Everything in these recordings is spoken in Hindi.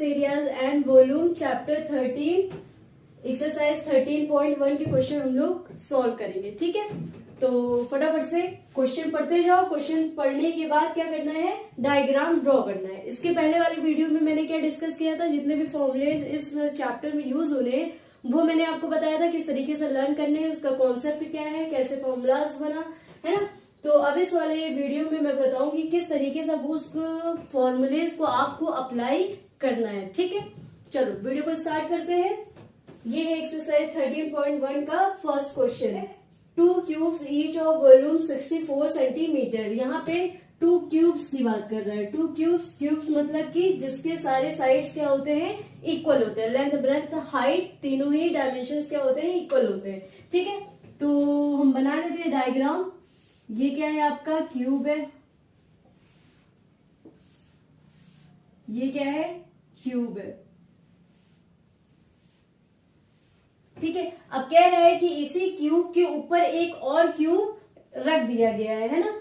Areas and volume chapter 13 exercise 13.1 के क्वेश्चन हम लोग सॉल्व करेंगे। ठीक है, तो फटाफट से क्वेश्चन पढ़ते जाओ। क्वेश्चन पढ़ने के बाद क्या करना है, डायग्राम ड्रॉ करना है। इसके पहले वाली वीडियो में मैंने क्या डिस्कस किया था, जितने भी फॉर्मूलेज इस चैप्टर में यूज होने हैं वो मैंने आपको बताया था किस तरीके से लर्न करने हैं, उसका कॉन्सेप्ट क्या है, कैसे फॉर्मूलाज बना है ना। तो अब इस वाले वीडियो में मैं बताऊंगी किस तरीके से उस फॉर्मूलेज को आपको अप्लाई करना है। ठीक है, चलो वीडियो को स्टार्ट करते हैं। ये है एक्सरसाइज 13.1 का फर्स्ट क्वेश्चन है। 2 cubes each of volume 64 centimetre. यहाँ पे 2 क्यूब्स की बात कर रहा है। 2 क्यूब्स मतलब कि जिसके सारे साइड्स क्या होते हैं, इक्वल होते हैं। लेंथ ब्रेथ हाइट तीनों ही डायमेंशंस क्या होते हैं, इक्वल होते हैं। ठीक है, तो हम बना लेते हैं डायग्राम। ये क्या है, आपका क्यूब है। ये क्या है, क्यूब है। ठीक है, अब कह रहा है कि इसी क्यूब के ऊपर एक और क्यूब रख दिया गया है ना।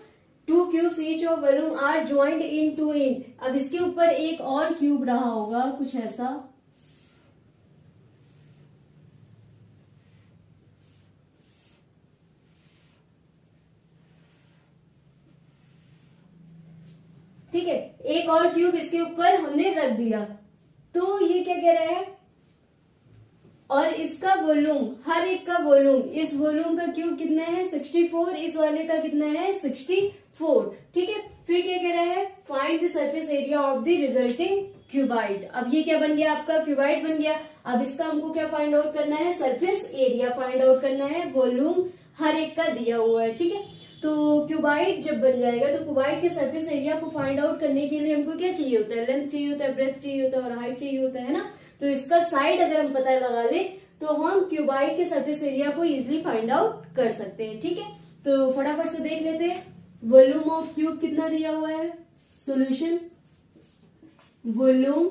2 cubes each of volume are joined in 2 in. अब इसके ऊपर एक और क्यूब रहा होगा कुछ ऐसा। ठीक है, एक और क्यूब इसके ऊपर हमने रख दिया। तो ये क्या कह रहा है, और इसका वॉल्यूम, हर एक का वॉल्यूम, इस वॉल्यूम का क्यूब कितना है 64, इस वाले का कितना है 64। ठीक है, फिर क्या कह रहा है, find the surface area of the resulting cuboid. अब ये क्या बन गया, आपका क्यूबाइड बन गया। अब इसका हमको क्या फाइंड आउट करना है, सरफेस एरिया फाइंड आउट करना है। वॉल्यूम हर एक का दिया हुआ है। ठीक है, तो क्यूबाइड जब बन जाएगा तो क्यूबाइड के सरफेस एरिया को फाइंड आउट करने के लिए हमको क्या चाहिए होता है, लेंथ चाहिए होता है, ब्रेथ चाहिए होता है और हाइट चाहिए होता है ना। तो इसका साइड अगर हम पता लगा ले तो हम क्यूबाइड के सरफेस एरिया को इजिली फाइंड आउट कर सकते हैं। ठीक है, तो फटाफट से देख लेते हैं। वॉल्यूम ऑफ क्यूब कितना दिया हुआ है, सॉल्यूशन। वॉल्यूम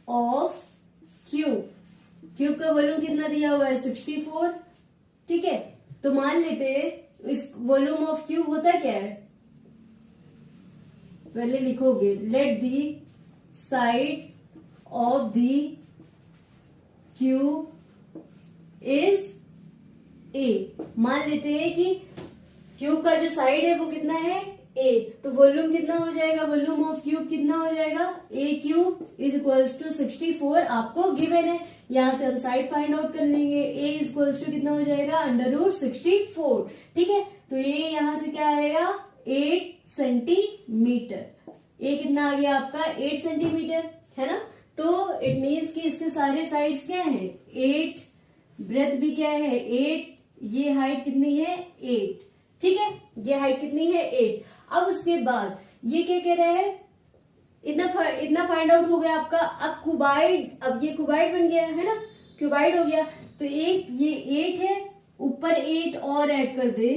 ऑफ क्यूब का वॉल्यूम कितना दिया हुआ है 64। ठीक है, तो मान लेते हैं इस वॉल्यूम ऑफ क्यूब होता क्या है, पहले लिखोगे let the side of the cube is A। मान लेते हैं कि क्यूब का जो साइड है वो कितना है A, तो वॉल्यूम कितना हो जाएगा, वॉल्यूम ऑफ क्यूब कितना हो जाएगा, A cube is equals to 64 आपको गिवन है। यहां से हम साइड फाइंड आउट कर लेंगे। A इज इक्वल्स टू कितना हो जाएगा, √64। ठीक है, तो ये यहां से क्या आएगा 8 सेंटीमीटर। A कितना आ गया आपका 8 सेंटीमीटर है ना। तो इट मीन्स कि इसके सारे साइड्स क्या है 8, ब्रेथ भी क्या है 8, ये हाइट कितनी है 8। ठीक है, ये हाइट कितनी है 8। अब उसके बाद ये क्या कह रहा है, इतना फाइंड आउट हो गया आपका। अब क्यूबाइड, अब ये क्यूबाइड बन गया है ना, क्यूबाइड हो गया। तो एक ये 8 है, ऊपर 8 और ऐड कर दे।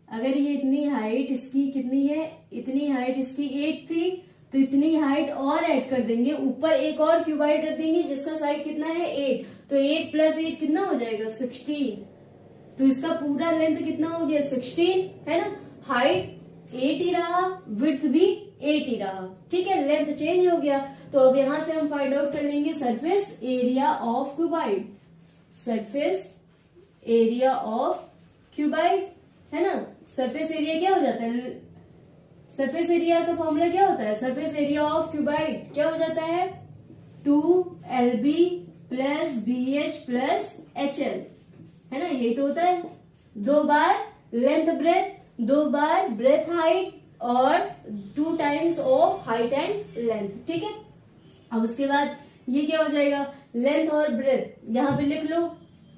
अगर ये इतनी हाइट इसकी कितनी है, इतनी हाइट इसकी 8 थी, तो इतनी हाइट और ऐड कर देंगे, ऊपर एक और क्यूबाइड रख देंगे जिसका साइड कितना है 8। तो 8 + 8 कितना हो जाएगा 16। तो इसका पूरा लेंथ कितना हो गया 16 है ना। हाइट 8 ही रहा, विड्थ भी 8 ही रहा। ठीक है, लेंथ चेंज हो गया। तो अब यहां से हम फाइंड आउट कर लेंगे surface area of cuboid. Surface area of cuboid है ना। सरफेस एरिया क्या हो जाता है, सरफेस एरिया का फॉर्मूला क्या होता है, सरफेस एरिया ऑफ क्यूबाइड क्या हो जाता है 2LB + BH + HL है ना। यही तो होता है। 2 बार लेंथ ब्रेथ, 2 बार ब्रेथ हाइट और 2 times of height and length. ठीक है, अब उसके बाद ये क्या हो जाएगा, लेंथ और ब्रेथ यहां पे लिख लो।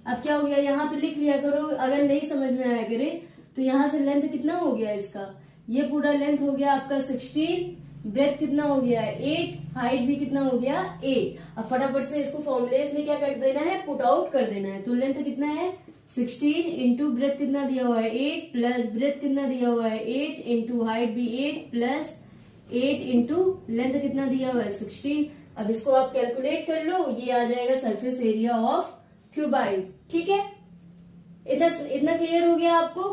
अब क्या हो गया, यहां पे लिख लिया करो अगर नहीं समझ में आया करे तो। यहां से लेंथ कितना हो गया इसका, ये पूरा लेंथ हो गया आपका 16, ब्रेथ कितना हो गया 8, हाइट भी कितना हो गया 8। अब फटाफट से इसको फॉर्मूलेस में क्या कर देना है, पुट आउट कर देना है। तो लेंथ कितना है 16 इंटू ब्रेथ कितना दिया हुआ है 8 प्लस ब्रेथ कितना दिया हुआ है 8 इंटू हाइट भी 8 प्लस 8 इंटू लेंथ कितना दिया हुआ है 16। अब इसको आप कैलकुलेट कर लो, ये आ जाएगा सरफेस एरिया ऑफ क्यूबाइड। ठीक है, इतना क्लियर हो गया आपको।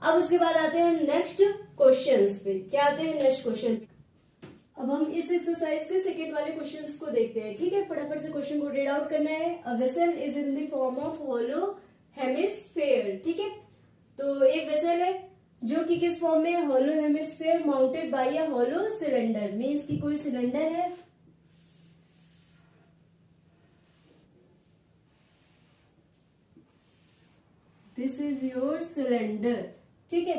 अब उसके बाद आते हैं हम नेक्स्ट क्वेश्चंस पे। क्या आते हैं नेक्स्ट क्वेश्चन पे, अब हम इस एक्सरसाइज के सेकेंड वाले क्वेश्चंस को देखते हैं। ठीक है, फटाफट से क्वेश्चन को रीड आउट करना है। A vessel is in the form of hollow hemisphere. ठीक है, तो एक वेसल है जो कि किस फॉर्म में है, hollow hemisphere mounted by a hollow cylinder. Means की कोई सिलेंडर है, दिस इज योर सिलेंडर। ठीक है,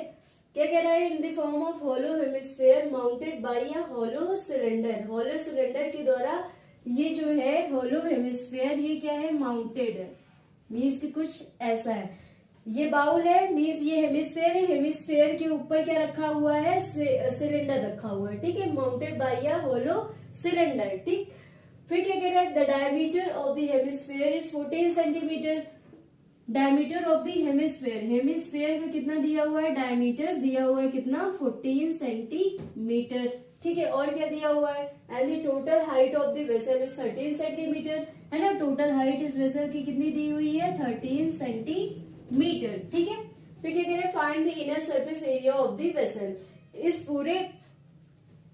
क्या कह रहा है, in the form of hollow hemisphere mounted by a hollow cylinder. Hollow cylinder के द्वारा ये जो है हॉलो हेमिस्फेयर ये क्या है, माउंटेड है। मीन्स कि कुछ ऐसा है, ये बाउल है, मीन्स ये हेमिस्फेयर है, हेमिस्फेयर के ऊपर क्या रखा हुआ है, सिलेंडर रखा हुआ है। ठीक है, mounted by a hollow cylinder. ठीक, फिर क्या कह रहा है, the diameter of the hemisphere is 14 centimetre. Diameter of the hemisphere, hemisphere का कितना दिया हुआ है, डायमीटर दिया हुआ है कितना, 14 सेंटीमीटर। ठीक है, और क्या दिया हुआ है, and the total height of the vessel is 13 centimetre. है ना, टोटल हाइट इस वेसल की कितनी दी हुई है, 13 सेंटीमीटर। ठीक है, फिर क्या कह रहे हैं, find the inner surface area of the vessel. इस पूरे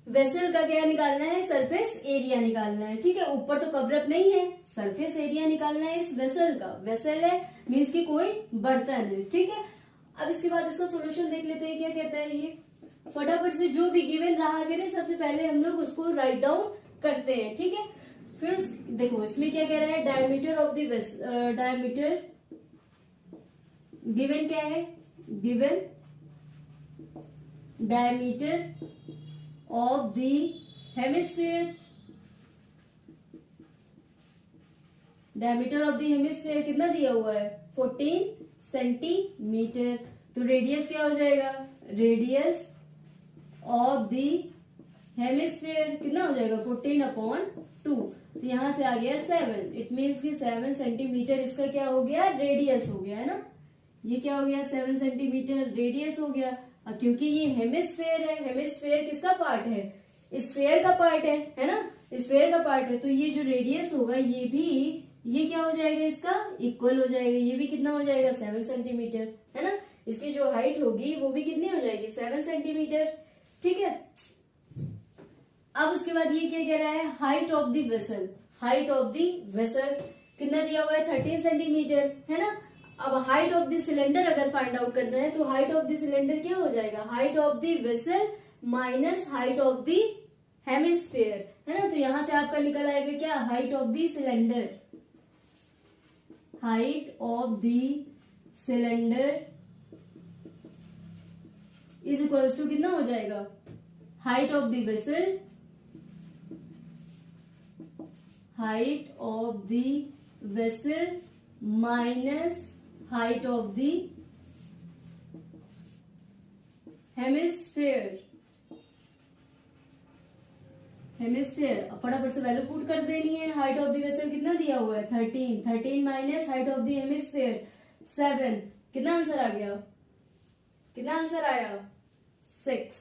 वेसल का क्या निकालना है, सरफेस एरिया निकालना है। ठीक है, ऊपर तो कवरअप नहीं है, सरफेस एरिया निकालना है इस वेसल का। वेसल है मीन्स की कोई बर्तन है। ठीक है, अब इसके बाद इसका सोल्यूशन देख लेते हैं क्या कहता है ये। फटाफट से जो भी गिवन रहा करे सबसे पहले हम लोग उसको राइट डाउन करते हैं। ठीक है, फिर देखो इसमें क्या कह रहा है, diameter of the diameter given क्या है, given diameter of the hemisphere. Diameter of the hemisphere कितना दिया हुआ है, 14 सेंटीमीटर। तो रेडियस क्या हो जाएगा, रेडियस ऑफ द हेमिस्फेयर कितना हो जाएगा, 14/2। तो यहां से आ गया 7। इट मीन्स कि 7 सेंटीमीटर इसका क्या हो गया, रेडियस हो गया है ना। ये क्या हो गया, 7 सेंटीमीटर रेडियस हो गया। क्योंकि ये हेमिस्फेयर है, हेमिस्फेयर किसका पार्ट है, स्फेयर का पार्ट है ना, स्फेयर का पार्ट है। तो ये जो रेडियस होगा ये भी, ये क्या हो जाएगा, इसका इक्वल हो जाएगा। ये भी कितना हो जाएगा, 7 सेंटीमीटर है ना। इसकी जो हाइट होगी वो भी कितनी हो जाएगी, 7 सेंटीमीटर। ठीक है, अब उसके बाद ये क्या कह रहा है, height of the vessel. Height of the vessel कितना दिया हुआ है, 13 सेंटीमीटर है ना। अब हाइट ऑफ द सिलेंडर अगर फाइंड आउट करना है तो हाइट ऑफ द सिलेंडर क्या हो जाएगा, height of the vessel minus height of the hemisphere है ना। तो यहां से आपका निकल आएगा क्या, height of the cylinder. Height of the cylinder is equals to कितना हो जाएगा, height of the vessel, height of the vessel minus height of the hemisphere. Hemisphere फटाफट से वैल्यू पुट कर देनी है। हाइट ऑफ द वेसल कितना दिया हुआ है, 13 minus height of the hemisphere 7। कितना आंसर आ गया, कितना आंसर आया, 6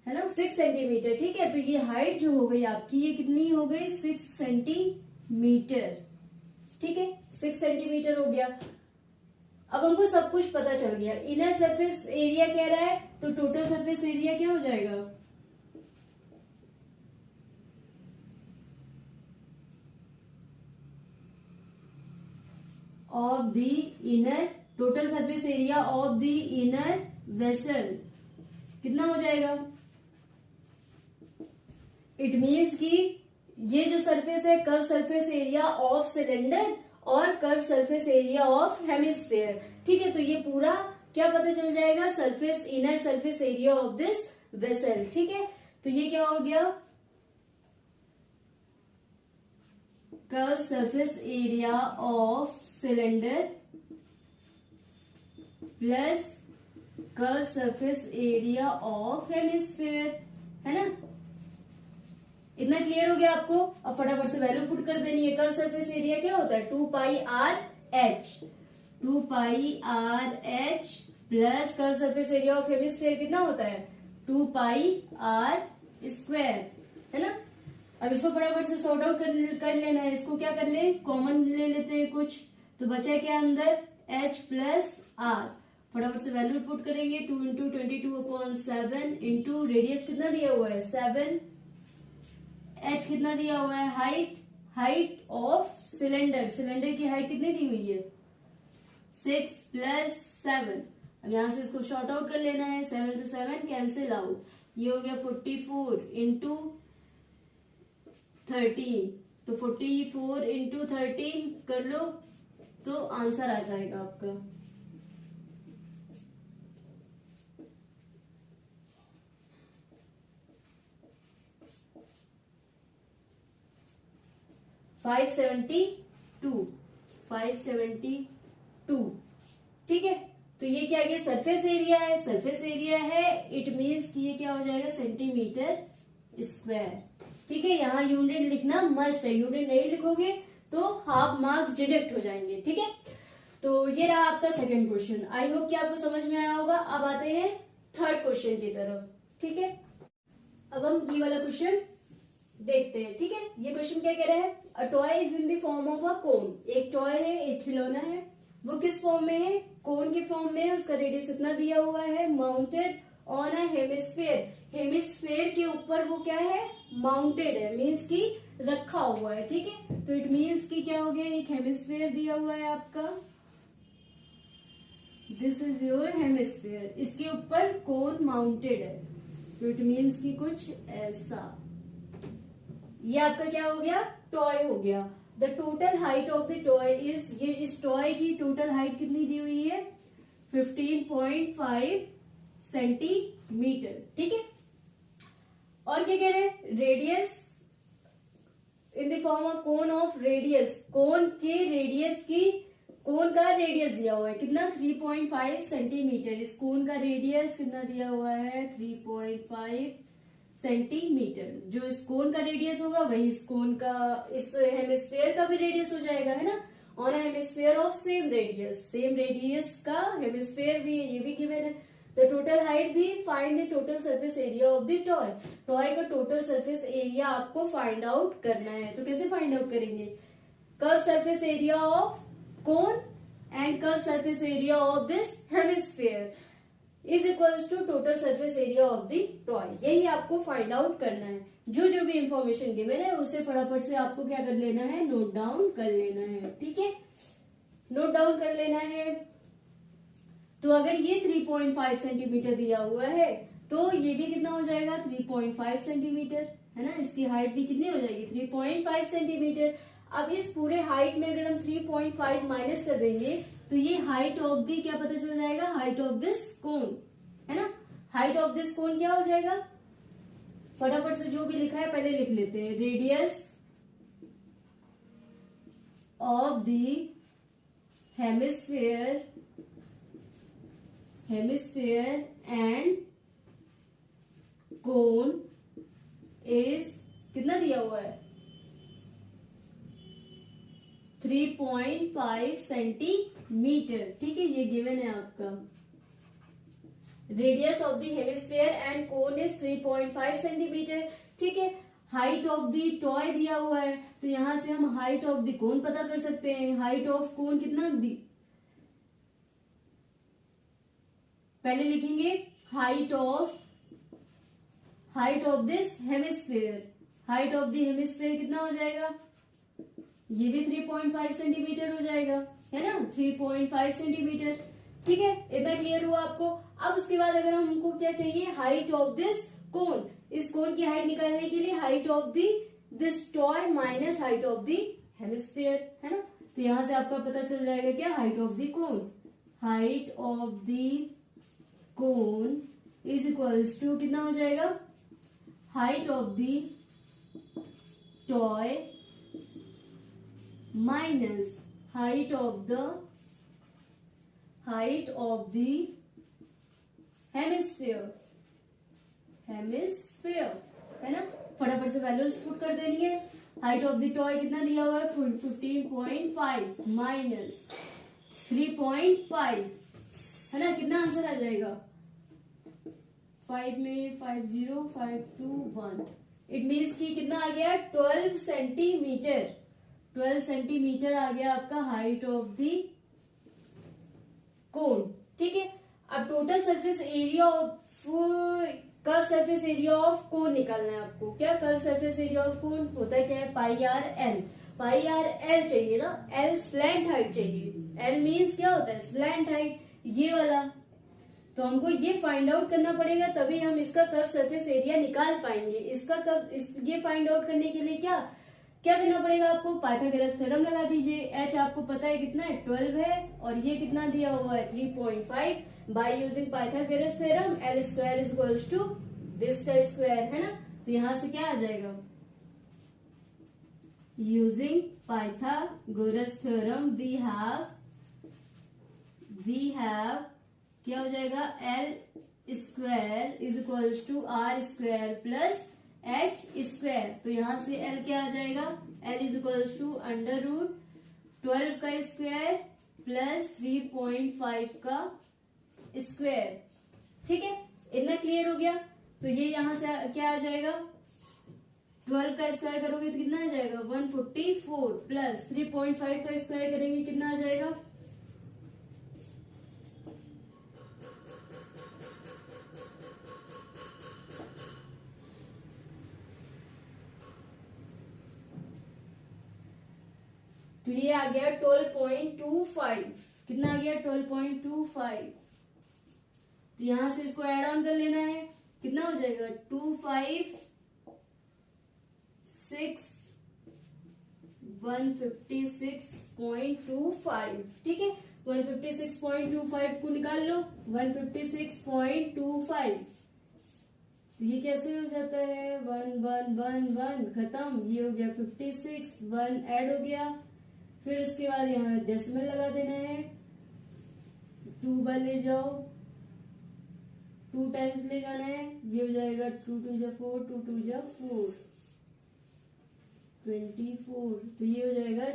है ना, 6 सेंटीमीटर। ठीक है, तो ये हाइट जो हो गई आपकी ये कितनी हो गई, 6 सेंटीमीटर। ठीक है, 6 सेंटीमीटर हो गया। अब हमको सब कुछ पता चल गया। इनर सरफेस एरिया कह रहा है तो टोटल सरफेस एरिया क्या हो जाएगा, of the inner, total surface area of the inner vessel कितना हो जाएगा। इट मीन्स कि ये जो सरफेस है, curve surface area of cylinder और curve surface area of hemisphere. ठीक है, तो ये पूरा क्या पता चल जाएगा, surface, inner surface area of this vessel. ठीक है, तो ये क्या हो गया, curve surface area of cylinder plus curve surface area of hemisphere है ना। इतना क्लियर हो गया आपको। अब फटाफट से वैल्यू पुट कर देनी है। कर्व सरफेस एरिया क्या होता है, 2πr/h, 2πr/h plus curve surface area of hemisphere कितना होता है, 2πr² है ना। अब इसको फटाफट से सॉर्ट आउट कर लेना है। इसको क्या कर ले, कॉमन ले लेते हैं कुछ, तो बचा क्या अंदर, h प्लस r। फटाफट से वैल्यू पुट करेंगे। 2 इंटू 22/7 इंटू रेडियस कितना दिया हुआ है 7, एच कितना दिया हुआ है हाइट ऑफ सिलेंडर, सिलेंडर की हाइट कितनी दी हुई है 6 + 7। अब यहां से इसको शॉर्ट आउट कर लेना है, 7 से 7 कैंसिल आउट, ये हो गया 44 इंटू 13, तो 44 इंटू 13 कर लो तो आंसर आ जाएगा आपका। $572। ठीक है, तो ये क्या गया सरफेस एरिया है, सरफेस एरिया है, इट मीन्स कि ये क्या हो जाएगा सेंटीमीटर स्क्वायर। ठीक है, यहाँ यूनिट लिखना मस्ट है, यूनिट नहीं लिखोगे तो हाफ मार्क्स डिडक्ट हो जाएंगे। ठीक है, तो ये रहा आपका सेकंड क्वेश्चन। आई होप कि आपको समझ में आया होगा। अब आते हैं थर्ड क्वेश्चन की तरफ। ठीक है, अब हम ये वाला क्वेश्चन देखते हैं। ठीक है, ये क्वेश्चन क्या कह रहा है, a toy is in the form of a cone. एक टॉय है, एक खिलौना है, वो किस फॉर्म में है, कोन के फॉर्म में है, उसका रेडियस इतना दिया हुआ है, mounted on a hemisphere, hemisphere के ऊपर वो क्या है माउंटेड है, मीन्स की रखा हुआ है। ठीक है, तो इट मीन्स की क्या हो गया, एक हेमिस्फेयर दिया हुआ है आपका, दिस इज योर हेमिस्फेयर, इसके ऊपर कोन माउंटेड है, तो इट मीन्स की कुछ ऐसा। ये आपका क्या हो गया टॉय हो गया। The total height of the toy is, ये इस टॉय की टोटल हाइट कितनी दी हुई है 15.5 सेंटीमीटर। ठीक है, और क्या कह रहे हैं, radius in the form of cone of radius, cone के रेडियस की, कोन का रेडियस दिया हुआ है कितना 3.5 सेंटीमीटर, इस कोन का रेडियस कितना दिया हुआ है 3.5 सेंटीमीटर। जो इस कोन का रेडियस होगा वही इस कोन का, इस हेमिस्फेयर का भी रेडियस हो जाएगा, है ना, on a hemisphere of same radius, same radius का हेमिस्फेयर भी है, ये भी गिवन है। द टोटल हाइट भी, find the total surface area of the toy, toy का टोटल सरफेस एरिया आपको फाइंड आउट करना है। तो कैसे फाइंड आउट करेंगे, curve surface area of cone and curve surface area of this hemisphere is equals to total surface area of the toy, यही आपको फाइंड आउट करना है। जो जो भी इंफॉर्मेशन गिवन है उसे फटाफट से आपको क्या कर लेना है, नोट डाउन कर लेना है। ठीक है, नोट डाउन कर लेना है। तो अगर ये 3.5 सेंटीमीटर दिया हुआ है तो ये भी कितना हो जाएगा 3.5 सेंटीमीटर, है ना, इसकी हाइट भी कितनी हो जाएगी 3.5 सेंटीमीटर। अब इस पूरे हाइट में अगर हम 3.5 माइनस कर देंगे तो ये हाइट ऑफ दी क्या पता चल जाएगा, हाइट ऑफ दिस कोन, है ना, हाइट ऑफ दिस कोन क्या हो जाएगा, फटाफट से जो भी लिखा है पहले लिख लेते हैं, radius of the hemisphere and cone is कितना दिया हुआ है 3.5 सेंटीमीटर। ठीक है, ये गिवन है आपका, radius of the hemisphere and cone is 3.5 centimetre. ठीक है, हाइट ऑफ द टॉय दिया हुआ है तो यहां से हम हाइट ऑफ द कोन पता कर सकते हैं। हाइट ऑफ कोन कितना पहले लिखेंगे, height of this hemisphere, height of the hemisphere कितना हो जाएगा, ये भी 3.5 सेंटीमीटर हो जाएगा, है ना, 3.5 सेंटीमीटर। ठीक है, इतना क्लियर हुआ आपको। अब उसके बाद अगर हमको क्या चाहिए, हाइट ऑफ दिस कोन, इस कोन की हाइट निकालने के लिए height of this toy minus height of the hemisphere, है ना, तो यहां से आपका पता चल जाएगा क्या, height of the cone, height of the cone is equals to कितना हो जाएगा, height of the toy minus height of the hemisphere, है ना, फटाफट से वैल्यूज पुट कर देनी है। हाइट ऑफ द टॉय कितना दिया हुआ है 15.5 माइनस 3.5, है ना, कितना आंसर आ जाएगा 5 में 5 0 5 2 1, इट मीन्स कि कितना आ गया 12 सेंटीमीटर, 12 सेंटीमीटर आ गया आपका हाइट ऑफ द कोन। ठीक है, total surface area of curve surface area of कोन निकालना है आपको। क्या कर्व सरफेस एरिया ऑफ कोन होता है, क्या है, पाई आर एल। पाई आर एल चाहिए ना, एल स्लैंट हाइट चाहिए। एल मीन्स क्या होता है, स्लैंट हाइट, ये वाला। तो हमको ये फाइंड आउट करना पड़ेगा, तभी हम इसका कर्व सरफेस एरिया निकाल पाएंगे। इसका ये फाइंड आउट करने के लिए क्या क्या करना पड़ेगा आपको, पाइथागोरस थ्योरम लगा दीजिए। एच आपको पता है कितना है, 12 है, और ये कितना दिया हुआ है, 3.5। By using Pythagoras theorem L square is equals to this का स्क्वायर, है ना। तो यहां से क्या आ जाएगा, using Pythagoras theorem we have क्या हो जाएगा, L square is equals to R square plus H square. तो यहां से एल क्या आ जाएगा, L is equals to under root 12 का स्क्वायर प्लस 3.5 का स्क्वायर। ठीक है, इतना क्लियर हो गया। तो ये यहां से क्या आ जाएगा, 12 का स्क्वायर करोगे तो कितना आ जाएगा, 144 प्लस 3.5 का स्क्वायर करेंगे कितना आ जाएगा, तो ये आ गया 12.25। कितना आ गया, 12.25। तो यहां से इसको ऐड ऑन कर लेना है, कितना हो जाएगा, 156.25। ठीक है, 156.25 को निकाल लो, 156.25। तो ये कैसे हो जाता है, 1 1 1 1 खत्म, ये हो गया 56, 1 ऐड हो गया। फिर उसके बाद यहाँ डेसिमल लगा देना है, 2 बार ले जाओ, 2 टाइम्स ले जाना है, ये हो जाएगा 2 2 जा 4, 2 2 जा 4, 24। तो ये हो जाएगा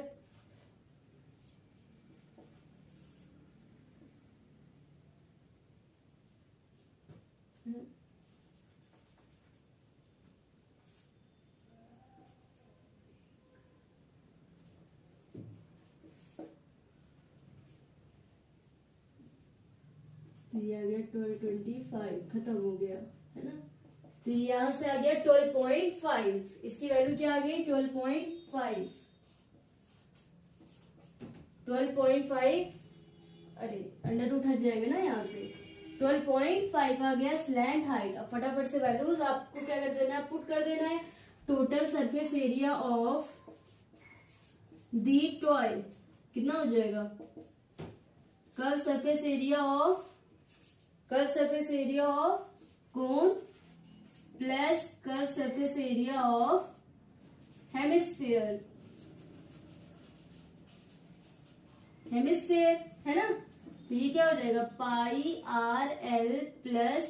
12.25 खत्म हो गया, है ना। तो यहां से आ गया 12.5, इसकी वैल्यू क्या आ गई, 12.5। 12.5, अरे अंडर रूट हट जाएगा ना यहाँ से, 12.5 आ गया स्लैंट हाइट। अब फटाफट से वैल्यूज आपको क्या कर देना है, पुट कर देना है। Total surface area of the toy कितना हो जाएगा, curve surface area of cone plus curve surface area of hemisphere है ना। तो ये क्या हो जाएगा, पाई आर एल प्लस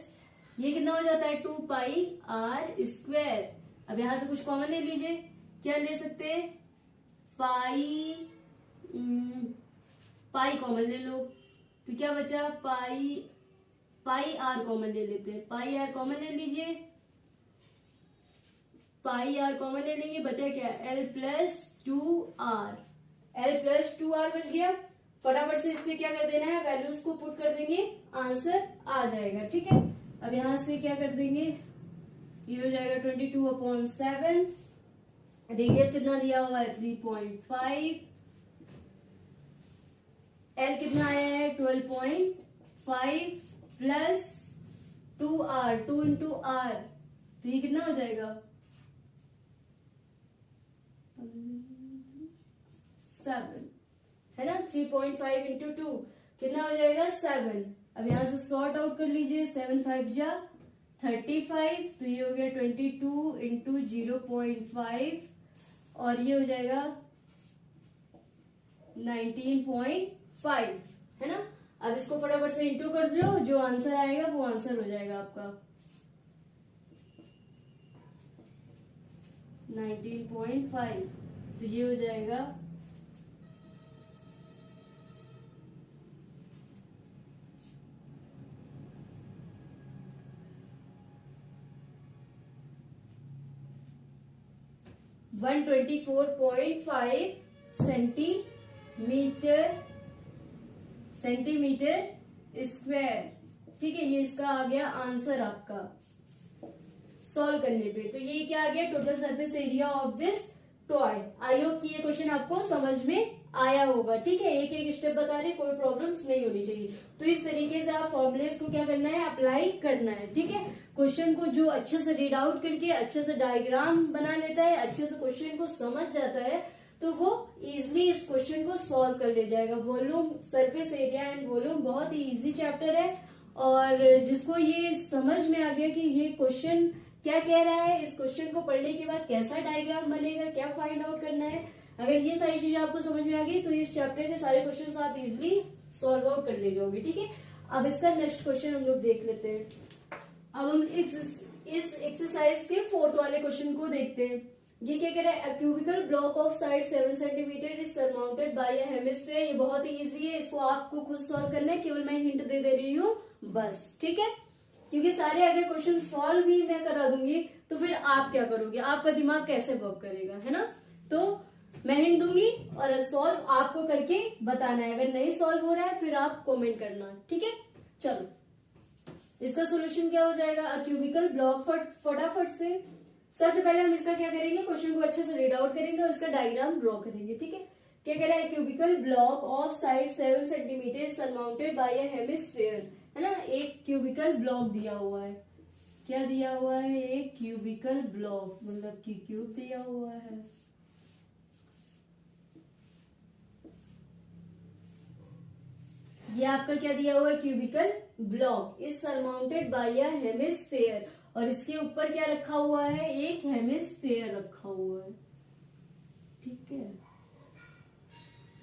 ये कितना हो जाता है, 2 पाई आर स्क्वायर। अब यहां से कुछ कॉमन ले लीजिए, क्या ले सकते हैं, पाई कॉमन ले लो, तो क्या बचा, पाई आर कॉमन ले लेते हैं, पाई आर कॉमन ले लीजिए, पाई आर कॉमन ले लेंगे, बचा क्या, एल प्लस 2 आर बच गया। फटाफट से इसमें क्या कर देना है, वैल्यूज को पुट कर देंगे, आंसर आ जाएगा। ठीक है, अब यहां से क्या कर देंगे, ये हो जाएगा 22/7। रेडियस कितना दिया हुआ है, 3.5। एल कितना आया है, 12.5 प्लस 2 इंटू आर, तो ये कितना हो जाएगा, 7, है ना। 3.5 इंटू 2 कितना हो जाएगा, 7। अब यहां से सॉर्ट आउट कर लीजिए, 7 5 जा 35, तो ये हो गया 22 इंटू 0.5, और ये हो जाएगा 19.5, है ना। अब इसको फटाफट से इंटू कर दो, जो आंसर आएगा वो आंसर हो जाएगा आपका 19.5। तो ये हो जाएगा 124.5 सेंटीमीटर स्क्वायर। ठीक है, ये इसका आ गया आंसर आपका सॉल्व करने पे। तो ये क्या आ गया, total surface area of this toy. I hope कि ये क्वेश्चन आपको समझ में आया होगा। ठीक है, एक एक स्टेप बता रहे, कोई प्रॉब्लम्स नहीं होनी चाहिए। तो इस तरीके से आप फॉर्मुलेस को क्या करना है, अप्लाई करना है। ठीक है, क्वेश्चन को जो अच्छे से रीड आउट करके अच्छे से डायग्राम बना लेता है, अच्छे से क्वेश्चन को समझ जाता है, तो वो इजिली इस क्वेश्चन को सॉल्व कर ले जाएगा। Volume, surface area and volume बहुत ही इजी चैप्टर है, और जिसको ये समझ में आ गया कि ये क्वेश्चन क्या कह रहा है, इस क्वेश्चन को पढ़ने के बाद कैसा डायग्राम बनेगा, क्या फाइंड आउट करना है, अगर ये सारी चीजें आपको समझ में आ गई तो इस चैप्टर के सारे क्वेश्चन आप इजिली सॉल्व आउट कर ले जाओगे। ठीक है, अब इसका नेक्स्ट क्वेश्चन हम लोग देख लेते हैं। अब हम इस एक्सरसाइज के फोर्थ वाले क्वेश्चन को देखते हैं। ये क्या कह रहा है, cubical block of side 7 centimetre is surmounted by a hemisphere. ये बहुत ही इजी है, इसको आपको खुद सॉल्व करना है, केवल मैं हिंट दे रही हूँ बस। ठीक है, क्योंकि सारे अगर क्वेश्चन सॉल्व भी मैं करा दूंगी तो फिर आप क्या करोगे, आपका दिमाग कैसे वर्क करेगा, है ना। तो मैं हिंट दूंगी और सॉल्व आपको करके बताना है। अगर नहीं सॉल्व हो रहा है फिर आप कमेंट करना। ठीक है, चलो इसका सोल्यूशन क्या हो जाएगा, अ क्यूबिकल ब्लॉक। फटाफट से सबसे पहले हम इसका क्या करेंगे, क्वेश्चन को अच्छे से रीड आउट करेंगे और इसका डायग्राम ड्रॉ करेंगे। ठीक है, क्या कह रहा है, cubical block of side 7 centimetre surmounted by a hemisphere, है ना। एक क्यूबिकल ब्लॉक दिया हुआ है, क्या दिया हुआ है, एक क्यूबिकल ब्लॉक, मतलब कि क्यूब दिया हुआ है। ये आपका क्या दिया हुआ है, cubical block is surmounted by a hemisphere, और इसके ऊपर क्या रखा हुआ है, एक हेमिस्फीयर रखा हुआ है। ठीक है,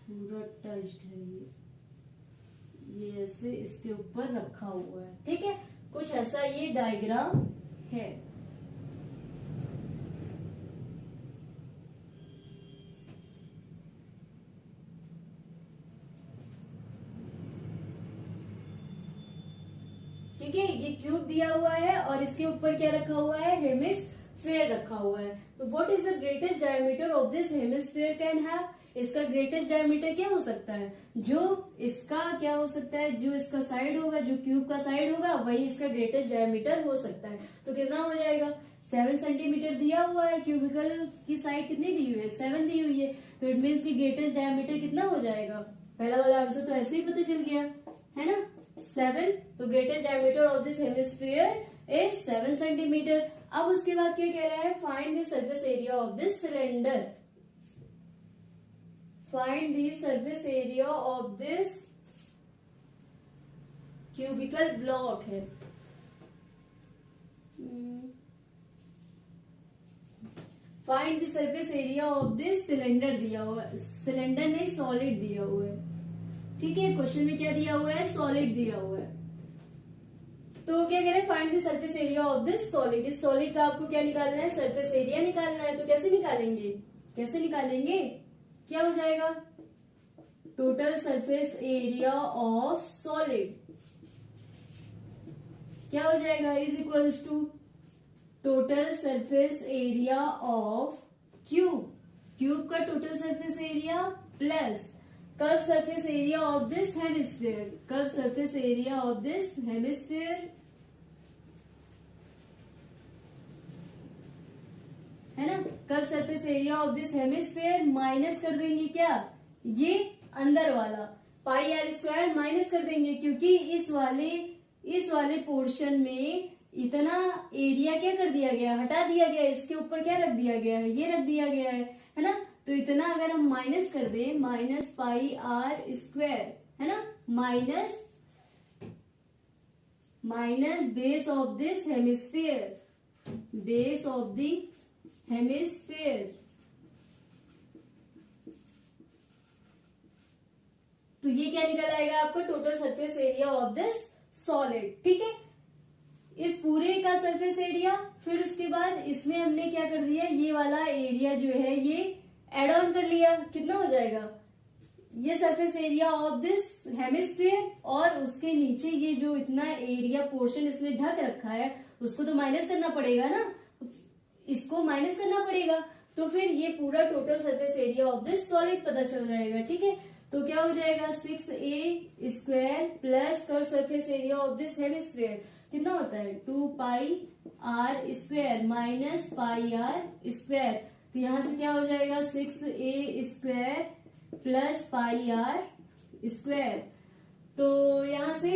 पूरा टच्ड है ये ऐसे इसके ऊपर रखा हुआ है। ठीक है, कुछ ऐसा ये डायग्राम है। ठीक है, ये क्यूब दिया हुआ है और इसके ऊपर क्या रखा हुआ है, हेमिस्फीयर रखा हुआ है। तो what is the greatest diameter of this hemisphere can have, इसका ग्रेटेस्ट डायमीटर क्या हो सकता है, जो इसका क्या हो सकता है, जो इसका साइड होगा, जो क्यूब का साइड होगा वही इसका ग्रेटेस्ट डायमीटर हो सकता है। तो कितना हो जाएगा, 7 सेंटीमीटर दिया हुआ है, क्यूबिकल की साइड कितनी दी हुई है, 7 दी हुई है, तो इट मीन्स की ग्रेटेस्ट डायमीटर कितना हो जाएगा। पहला वाला आंसर तो ऐसे ही पता चल गया, है ना, 7। तो greatest diameter of this hemisphere is 7 centimetre. अब उसके बाद क्या कह रहा है, find the surface area of this cylinder, find the surface area of this cubical block है। Find the surface area of this cylinder दिया हुआ है, सिलेंडर नहीं सॉलिड दिया हुआ है। ठीक है, क्वेश्चन में क्या दिया हुआ है, सॉलिड दिया हुआ है। तो क्या कह रहे हैं, find the surface area of this solid. इस सॉलिड का आपको क्या निकालना है, सरफेस एरिया निकालना है। तो कैसे निकालेंगे, कैसे निकालेंगे, क्या हो जाएगा, total surface area of solid क्या हो जाएगा, is equals to total surface area of cube, cube का total surface area plus curve surface area of this hemisphere, curve surface area of this hemisphere, है ना। Curve surface area of this hemisphere minus कर देंगे क्या, ये अंदर वाला पाई आर स्क्वायर माइनस कर देंगे, क्योंकि इस वाले पोर्शन में इतना एरिया क्या कर दिया गया, हटा दिया गया, इसके ऊपर क्या रख दिया गया है, ये रख दिया गया है ना। तो इतना अगर हम माइनस कर दें, माइनस पाई आर स्क्वायर, है ना, minus base of this hemisphere, base of the hemisphere. तो ये क्या निकल आएगा आपका, total surface area of this solid. ठीक है, इस पूरे का सरफेस एरिया, फिर उसके बाद इसमें हमने क्या कर दिया, ये वाला एरिया जो है ये एड ऑन कर लिया, कितना हो जाएगा, ये surface area of this hemisphere, और उसके नीचे ये जो इतना एरिया पोर्शन इसने ढक रखा है उसको तो माइनस करना पड़ेगा ना, इसको माइनस करना पड़ेगा। तो फिर ये पूरा total surface area of this solid पता चल जाएगा। ठीक है, तो क्या हो जाएगा 6a² plus curve surface area of this hemisphere कितना होता है 2πr² माइनस πr²। तो यहां से क्या हो जाएगा 6a² प्लस πr²। तो यहां से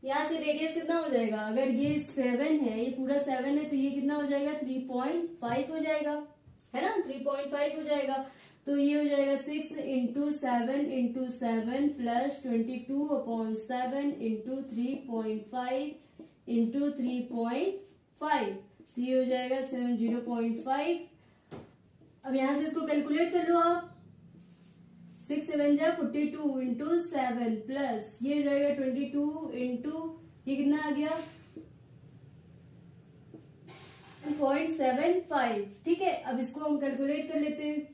रेडियस कितना हो जाएगा, अगर ये 7 है, ये पूरा 7 है, तो ये कितना हो जाएगा 3.5 हो जाएगा, है ना, 3.5 हो जाएगा। तो ये हो जाएगा 6 इंटू 7 प्लस 22/7 इंटू 3.5 इंटू 3.5, तो ये हो जाएगा 70.5। अब यहां से इसको कैलकुलेट कर लो आप, 6 7 जा 42 इंटू 7 प्लस ये हो जाएगा 22 इंटू ये कितना आ गया 0.75। ठीक है, अब इसको हम कैलकुलेट कर लेते हैं,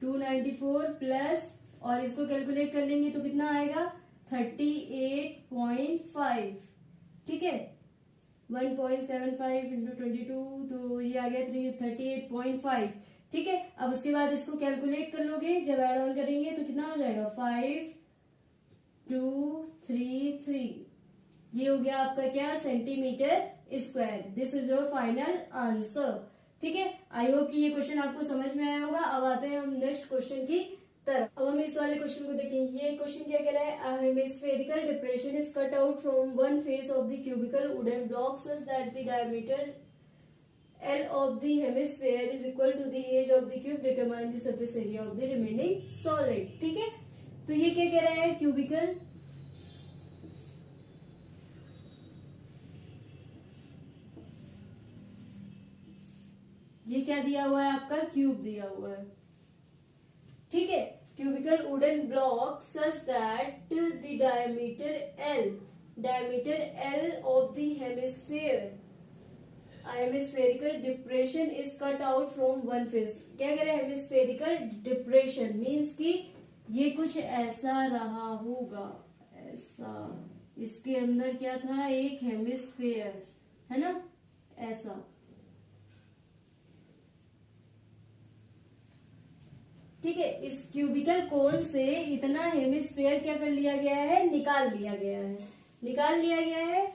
294 प्लस और इसको कैलकुलेट कर लेंगे तो कितना आएगा 38.5। ठीक है, 1.75 इंटू 22 तो ये आ गया 38.5। ठीक है, अब उसके बाद इसको कैलकुलेट कर लोगे, जब ऐड ऑन करेंगे तो कितना हो जाएगा 5233। ये हो गया आपका क्या centimetre square. This is your final answer. ठीक है, आई होप कि ये क्वेश्चन आपको समझ में आया होगा। अब आते हैं हम नेक्स्ट क्वेश्चन की तरफ। अब हम इस वाले क्वेश्चन को देखेंगे। ये क्वेश्चन क्या कह रहा है, hemispherical depression is cut out from one face of the cubical wooden block such that the diameter L of the hemisphere is equal to the age of the cube. Determine the surface area of the remaining solid. ठीक है, तो ये क्या कह रहा है, क्यूबिकल ये क्या दिया हुआ है आपका, क्यूब दिया हुआ है। ठीक है, cubical wooden block such that the diameter L of the hemispherical depression is cut out from one face. क्या कह रहे हैं, हेमिस्फेरिकल डिप्रेशन मीन्स कि ये कुछ ऐसा रहा होगा, ऐसा, इसके अंदर क्या था, एक हेमिस्फेयर है ना, ऐसा। ठीक है, इस क्यूबिकल कोन से इतना हेमिस्फेयर क्या कर लिया गया है, निकाल लिया गया है।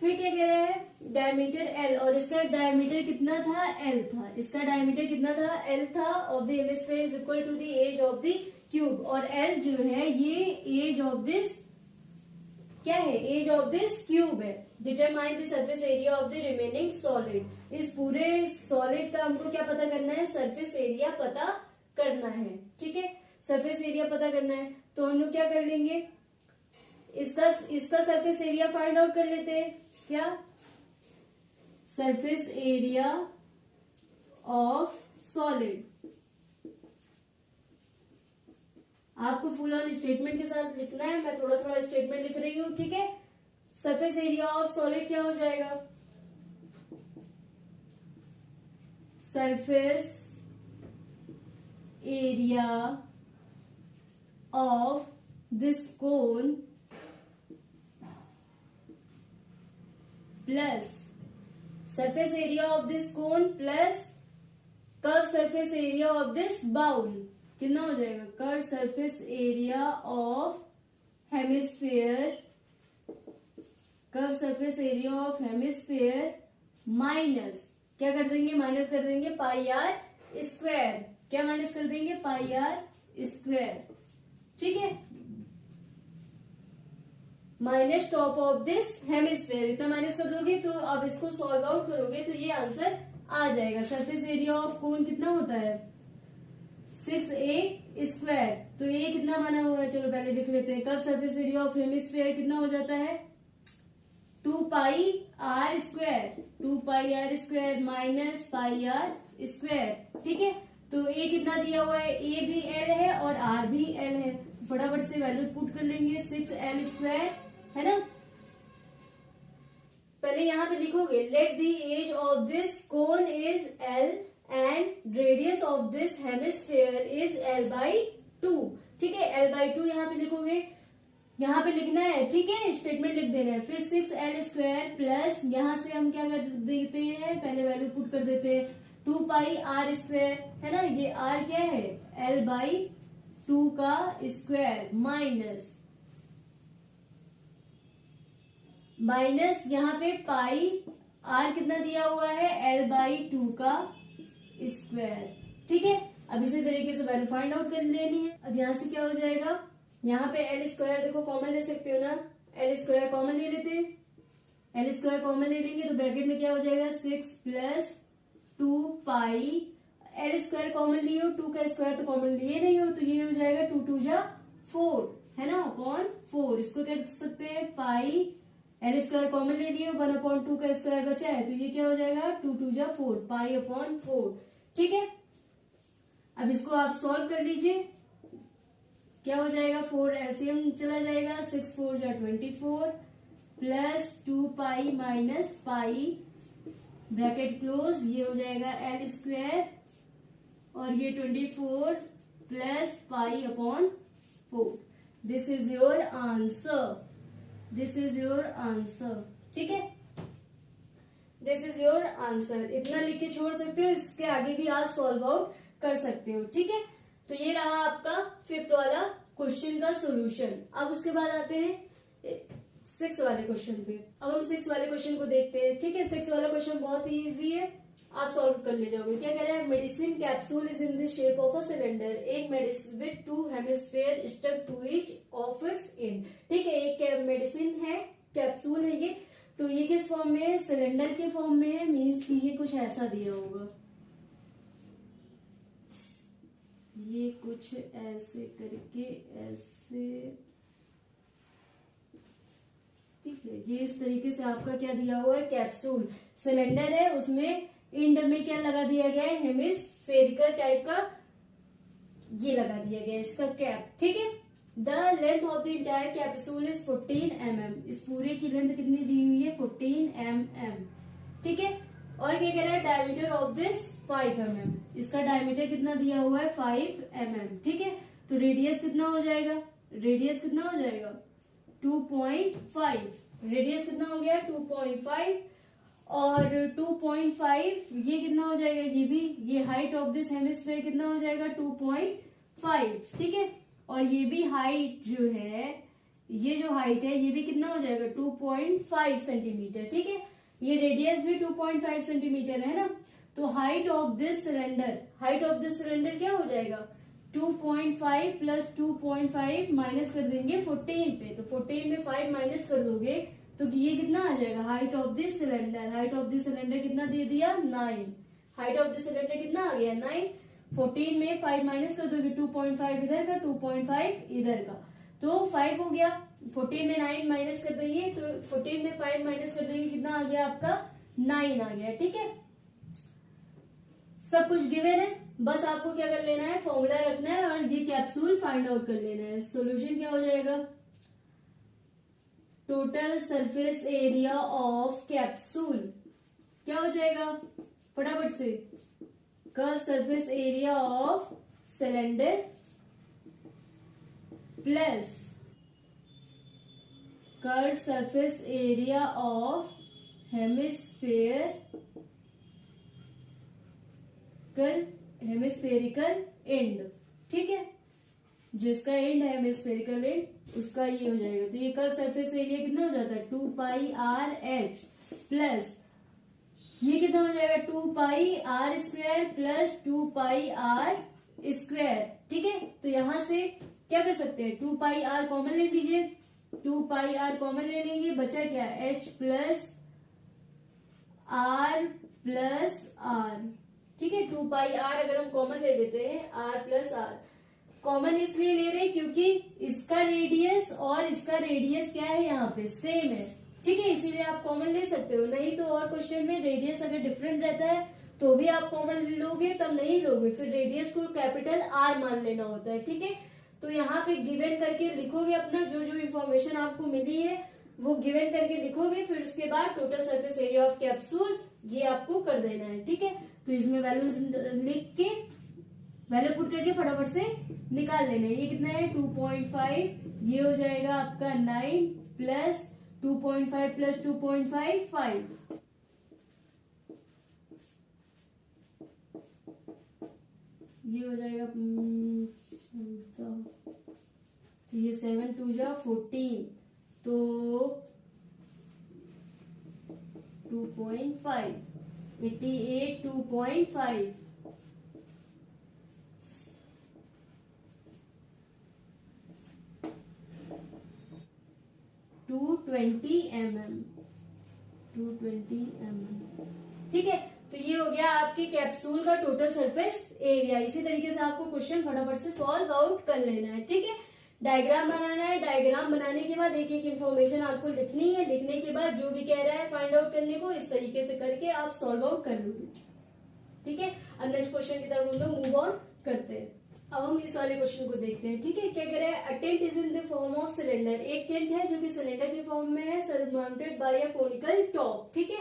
फिर क्या कह रहा है, डायमीटर L, और इसका डायमीटर कितना था, L था। इसका डायमीटर कितना था, L था, of the hemisphere is equal to the edge of the cube. और L जो है ये एज ऑफ दिस क्या है, एज ऑफ दिस क्यूब है। Determine the surface area of the remaining solid. इस पूरे सॉलिड का हमको क्या पता करना है, सरफेस एरिया पता करना है। ठीक है, सरफेस एरिया पता करना है, तो हम लोग क्या कर लेंगे, इसका सरफेस एरिया फाइंड आउट कर लेते हैं। क्या, सरफेस एरिया ऑफ सॉलिड। आपको फुल ऑन स्टेटमेंट के साथ लिखना है, मैं थोड़ा थोड़ा स्टेटमेंट लिख रही हूं। ठीक है, सरफेस एरिया ऑफ सॉलिड क्या हो जाएगा, surface area of this cone plus surface area of this cone plus curve surface area of this bowl. कितना हो जाएगा, curve surface area of hemisphere, curve surface area of hemisphere minus क्या कर देंगे, माइनस कर देंगे πr²। क्या माइनस कर देंगे, πr²। ठीक है, minus top of this hemisphere, इतना माइनस कर दोगे तो अब इसको सॉल्व आउट करोगे तो ये आंसर आ जाएगा। सरफेस एरिया ऑफ कोन कितना होता है 6a²। तो ये कितना माना हुआ है, चलो पहले लिख लेते हैं। Curve surface area of hemisphere कितना हो जाता है 2πr² माइनस πr²। ठीक है, तो ए कितना दिया हुआ है, ए भी L है और R भी L है, फटाफट से वैल्यू पुट कर लेंगे, 6L² है ना। पहले यहां पे लिखोगे, let the edge of this cone is L and radius of this hemisphere is L/2। ठीक है, L/2 यहां पे लिखोगे, यहां पे लिखना है। ठीक है, स्टेटमेंट लिख देना है। फिर 6L² प्लस यहां से हम क्या कर देते हैं, पहले वैल्यू पुट कर देते हैं, 2πr² है ना, ये r क्या है, l/2 का स्क्वायर माइनस यहाँ पे पाई r कितना दिया हुआ है, l/2 का स्क्वायर। ठीक है, अब इसी तरीके से वैल्यू फाइंड आउट कर लेनी है। अब यहाँ से क्या हो जाएगा, यहाँ पे l² देखो कॉमन ले सकते हो ना, l² कॉमन ले लेते हैं, l² कॉमन ले लेंगे तो ब्रैकेट में क्या हो जाएगा 6 + 2π, l² कॉमन लिए हो, 2 का स्क्वायर तो कॉमन लिए नहीं हो, तो ये हो जाएगा 2 2 जा 4 है ना, अपॉन 4। इसको क्या कर सकते हैं, पाई, l² कॉमन ले लिए, 1/2 का स्क्वायर बचा है, तो ये क्या हो जाएगा 2 2 जा 4, π/4। ठीक है, अब इसको आप सॉल्व कर लीजिए, क्या हो जाएगा, 4 एलसीएम चला जाएगा, 6 4 जा 24 plus 2π minus pi, bracket close, ये हो जाएगा l² और ये 24 plus π/4। This is your answer, this is your answer. ठीक है, दिस इज योर आंसर। इतना लिख के छोड़ सकते हो, इसके आगे भी आप सॉल्व आउट कर सकते हो। ठीक है, तो ये रहा आपका 5th वाला क्वेश्चन का सॉल्यूशन। अब उसके बाद आते हैं 6 वाले क्वेश्चन पे। अब हम 6 वाले क्वेश्चन को देखते हैं। ठीक है, 6 वाला क्वेश्चन बहुत ही इजी है, आप सॉल्व कर ले जाओगे। क्या कह रहा है, medicine capsule is in the shape of a cylinder, एक medicine with 2 hemisphere stuck to each of its end. ठीक है, एक मेडिसिन है, कैप्सूल है ये, तो ये किस फॉर्म में है, सिलेंडर के फॉर्म में है, मीन्स कि ये कुछ ऐसा दिया होगा, ये कुछ ऐसे करके ऐसे। ठीक है, ये इस तरीके से आपका क्या दिया हुआ है, कैप्सूल सिलेंडर है, उसमें इंड में क्या लगा दिया गया है, हेमिस्फेरिकल टाइप का ये लगा दिया गया है इसका कैप। ठीक है, the length of the entire capsule is 14 mm, इस पूरे की लेंथ कितनी दी हुई है, 14 mm। ठीक है, और क्या कह रहा है, डायमीटर ऑफ दिस 5 mm, इसका डायमीटर कितना दिया हुआ है 5 mm। ठीक है, तो रेडियस कितना हो जाएगा, रेडियस कितना हो जाएगा 2.5, रेडियस कितना हो गया 2.5, और 2.5 ये कितना हो जाएगा, ये भी, ये हाइट ऑफ दिस हेमिस्फीयर कितना हो जाएगा 2.5। ठीक है, और ये भी हाइट जो है, ये जो हाइट है ये भी कितना हो जाएगा 2.5 सेंटीमीटर। ठीक है, ये रेडियस भी 2.5 सेंटीमीटर है ना, तो height of this cylinder, height of this cylinder क्या हो जाएगा 2.5 प्लस 2.5 माइनस कर देंगे 14 पे, तो 14 में 5 माइनस कर दोगे तो ये कितना आ जाएगा, height of this cylinder, height of this cylinder कितना दे दिया 9, हाइट ऑफ दिस सिलेंडर कितना आ गया 9, 14 में 5 माइनस कर दोगे 2.5 इधर का 2.5 इधर का, तो 5 हो गया, 14 में 9 माइनस कर देंगे, तो 14 में 5 माइनस कर देंगे, कितना आ गया आपका 9 आ गया। ठीक है, सब कुछ गिवन है, बस आपको क्या कर लेना है, फॉर्मूला रखना है और ये कैप्सूल फाइंड आउट कर लेना है। सॉल्यूशन क्या हो जाएगा, total surface area of capsule क्या हो जाएगा, फटाफट से, curve surface area of cylinder plus curve surface area of hemispherical and. ठीक है, जो इसका एंड है हेमिस्फेरिकल एंड, उसका ये हो जाएगा, तो ये कर्व सरफेस एरिया कितना हो जाता है 2πr/h प्लस ये कितना हो जाएगा 2πr² प्लस 2πr²। ठीक है, तो यहां से क्या कर सकते हैं, 2πr कॉमन ले लीजिए, 2πr कॉमन ले लेंगे, बचा क्या h प्लस r। ठीक है, 2πr अगर हम कॉमन ले लेते हैं, r प्लस r कॉमन इसलिए ले रहे हैं क्योंकि इसका रेडियस और इसका रेडियस क्या है, यहाँ पे सेम है। ठीक है, इसीलिए आप कॉमन ले सकते हो, नहीं तो और क्वेश्चन में रेडियस अगर डिफरेंट रहता है तो भी आप कॉमन लोगे, तब नहीं लोगे, फिर रेडियस को कैपिटल R मान लेना होता है। ठीक है, तो यहाँ पे गिवन करके लिखोगे, अपना जो जो इन्फॉर्मेशन आपको मिली है वो गिवन करके लिखोगे, फिर उसके बाद total surface area of capsule ये आपको कर देना है। ठीक है, तो इसमें वैल्यू लिख के, वैल्यू पुट करके फटाफट से निकाल लेना है। ये कितना है 2.5, ये हो जाएगा आपका 9 प्लस 2.5 प्लस 2.5 5, ये हो जाएगा क्षमता, तो ये 7 2 जा 14, तो 2.5, 88 2.5, 220 mm, 220 mm। ठीक है, तो ये हो गया आपके कैप्सूल का टोटल सरफेस एरिया। इसी तरीके से आपको क्वेश्चन फटाफट से सॉल्व आउट कर लेना है। ठीक है, डायग्राम बनाना है। डायग्राम बनाने के बाद एक एक इन्फॉर्मेशन आपको लिखनी है। लिखने के बाद जो भी कह रहा है फाइंड आउट करने को, इस तरीके से करके आप सॉल्व आउट कर लोगे। ठीक है, अब नेक्स्ट क्वेश्चन की तरफ हम लोग मूव ऑन करते हैं। अब हम इस वाले क्वेश्चन को देखते हैं। ठीक है, क्या कह रहा है, a tent is in the form of cylinder. एक टेंट है जो कि सिलेंडर के फॉर्म में है, surmounted by a conical top. ठीक है,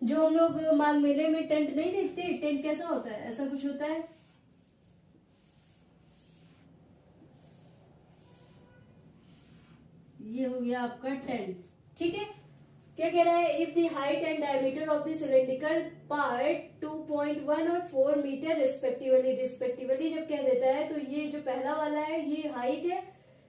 जो हम लोग माघ मेले में टेंट नहीं देखते, टेंट कैसा होता है, ऐसा कुछ होता है। ये हो गया आपका टेंट। ठीक है, क्या कह रहा है, if the height and diameter of the cylindrical part 2.1 और 4 मीटर रिस्पेक्टिवली। रिस्पेक्टिवली जब कह देता है तो ये जो पहला वाला है ये हाइट है,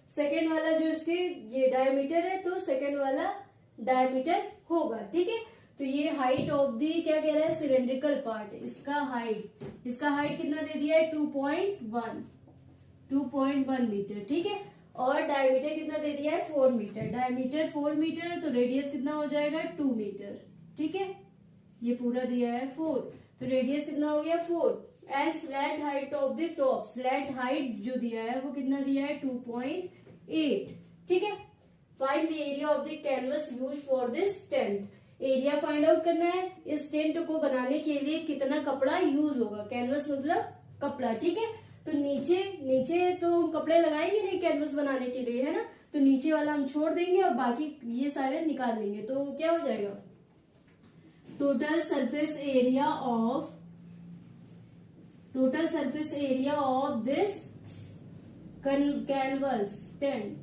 सेकेंड वाला जो इसके ये डायमीटर है, तो सेकेंड वाला डायमीटर होगा। ठीक है, तो ये हाइट ऑफ दी क्या कह रहा है, सिलेंड्रिकल पार्ट, इसका हाइट कितना दे दिया है, 2.1 मीटर। ठीक है, और डायमीटर कितना दे दिया है, 4 मीटर। डायमीटर 4 मीटर, तो रेडियस कितना हो जाएगा, 2 मीटर। ठीक है, ये पूरा दिया है 4, तो रेडियस कितना हो गया, 4। And slant height of the top, slant height जो दिया है वो कितना दिया है, 2.8। ठीक है, find the area of the canvas use for this tent. Area find out करना है। इस टेंट को बनाने के लिए कितना कपड़ा यूज होगा, कैनवस मतलब कपड़ा। ठीक है, तो नीचे तो हम कपड़े लगाएंगे नहीं कैनवस बनाने के लिए, है ना, तो नीचे वाला हम छोड़ देंगे और बाकी ये सारे निकाल लेंगे। तो क्या हो जाएगा, total surface area of this canvas tent.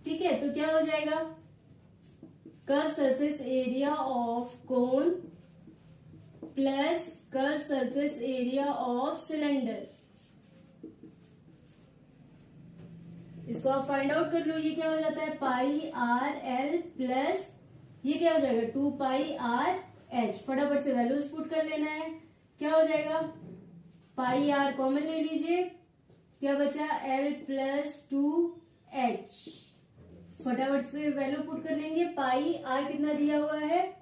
ठीक है, तो क्या हो जाएगा, curve surface area of cone plus curve surface area of cylinder. इसको आप फाइंड आउट कर लो। ये क्या हो जाता है, पाई आर एल प्लस ये क्या हो जाएगा, 2 पाई आर एच। फटाफट से वैल्यूज पुट कर लेना है। क्या हो जाएगा, पाई आर कॉमन ले लीजिए, क्या बचा, एल प्लस 2 एच। फटाफट से वैल्यू पुट कर लेंगे। पाई आर कितना दिया हुआ है,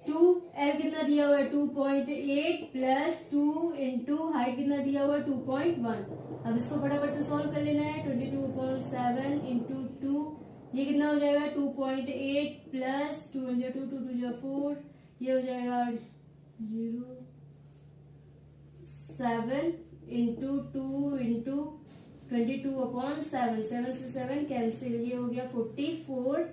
2, एल कितना दिया हुआ है, 2.8 प्लस 2 इंटू हाइट कितना दिया हुआ है, 2.1। अब इसको फटाफट से सॉल्व कर लेना है। 22.7 इंटू 2, ये कितना हो जाएगा, 2.8 प्लस 2 2 2 2 4, ये हो जाएगा 7 इंटू 2 इंटू 22/7, 7 से 7 कैंसिल, ये हो गया 44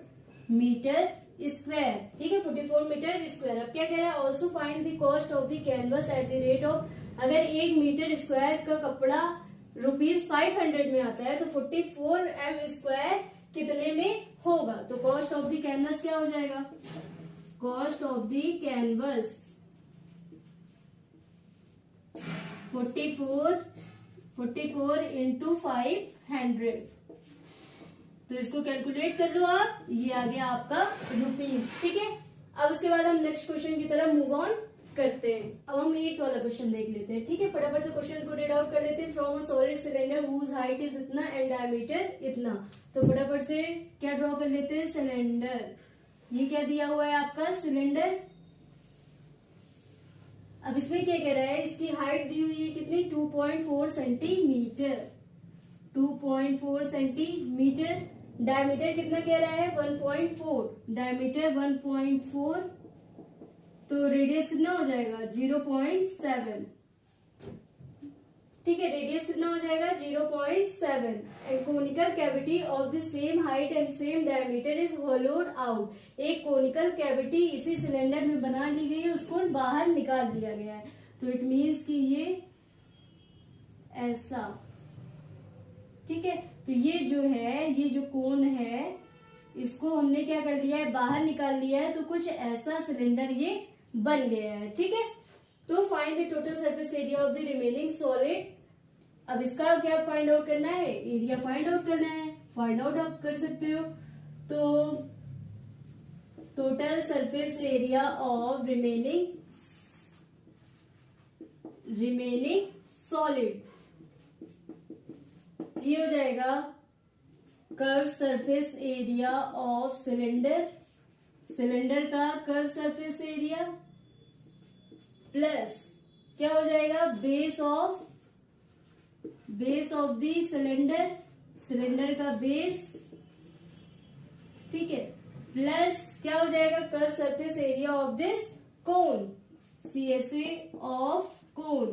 मीटर स्क्वायर। ठीक है, 44 मीटर स्क्वायर। अब क्या कह रहा है, also find the cost of the canvas at the rate of, अगर 1 मीटर स्क्वायर का कपड़ा ₹500 में आता है तो 44 m स्क्वायर कितने में होगा। तो कॉस्ट ऑफ द कैनवस क्या हो जाएगा, cost of the canvas 44 into 500, तो इसको कैलकुलेट कर लो आप, ये आ गया आपका रुपीज। ठीक है, अब उसके बाद हम नेक्स्ट क्वेश्चन की तरफ मूव ऑन करते हैं। अब हम 8th वाला क्वेश्चन देख लेते हैं। ठीक है, फटाफट से क्वेश्चन को रीड आउट कर लेते हैं। From a solid cylinder whose height is इतना एंड डायमीटर इतना। तो फटाफट से क्या ड्रॉ कर लेते हैं, सिलेंडर। ये क्या दिया हुआ है आपका, सिलेंडर। अब इसमें क्या कह रहा है, इसकी हाइट दी हुई है कितनी, 2.4 सेंटीमीटर, 2.4 सेंटीमीटर। डायमीटर कितना कह रहा है, 1.4, डायमीटर 1.4, तो रेडियस कितना हो जाएगा, 0.7। ठीक है, रेडियस कितना हो जाएगा, 0.7। And conical cavity of the same height and same diameter is होलोड out. एक कोनिकल कैविटी इसी सिलेंडर में बना ली गई है, उसको बाहर निकाल दिया गया है। तो इट मीन्स कि ये ऐसा। ठीक है, तो ये जो है, ये जो कोन है, इसको हमने क्या कर लिया है, बाहर निकाल लिया है, तो कुछ ऐसा सिलेंडर ये बन गया है। ठीक है, तो find the total surface area of the remaining solid. अब इसका क्या फाइंड आउट करना है, एरिया फाइंड आउट करना है। फाइंड आउट आप कर सकते हो। तो total surface area of remaining solid, ये हो जाएगा curve surface area of cylinder, cylinder का कर्व सरफेस एरिया, प्लस क्या हो जाएगा base of the cylinder, cylinder का बेस, ठीक है, प्लस क्या हो जाएगा curve surface area of this cone, CSA of cone.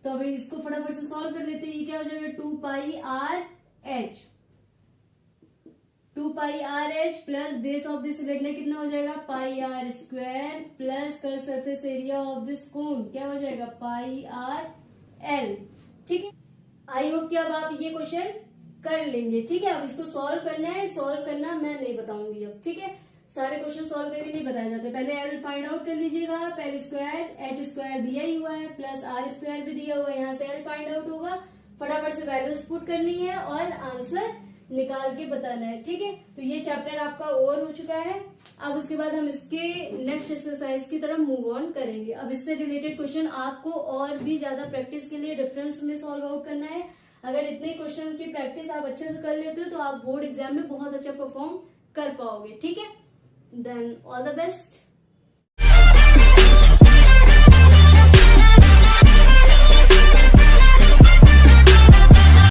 तो अभी इसको फटाफट से सॉल्व कर लेते हैं। ये क्या हो जाएगा 2 pi r h plus base of this cylinder कितना हो जाएगा pi r square plus curve surface area of this cone क्या हो जाएगा पाई आर एल। ठीक है, आई होप कि अब आप ये क्वेश्चन कर लेंगे। ठीक है, अब इसको सॉल्व करना है, सॉल्व करना मैं नहीं बताऊंगी अब। ठीक है, सारे क्वेश्चन सॉल्व करके नहीं बताए जाते। पहले एल फाइंड आउट कर लीजिएगा, पहले स्क्वायर एच स्क्वायर दिया ही हुआ है प्लस आर स्क्वायर भी दिया हुआ है, यहाँ से एल फाइंड आउट होगा, फटाफट से वैल्यूज पुट करनी है और आंसर निकाल के बताना है। ठीक है, तो ये चैप्टर आपका ओवर हो चुका है। अब उसके बाद हम इसके नेक्स्ट एक्सरसाइज की तरफ मूव ऑन करेंगे। अब इससे रिलेटेड क्वेश्चन आपको और भी ज्यादा प्रैक्टिस के लिए रेफरेंस में सॉल्व आउट करना है। अगर इतने क्वेश्चन की प्रैक्टिस आप अच्छे से कर लेते हो तो आप बोर्ड एग्जाम में बहुत अच्छा परफॉर्म कर पाओगे। ठीक है, देन ऑल द बेस्ट।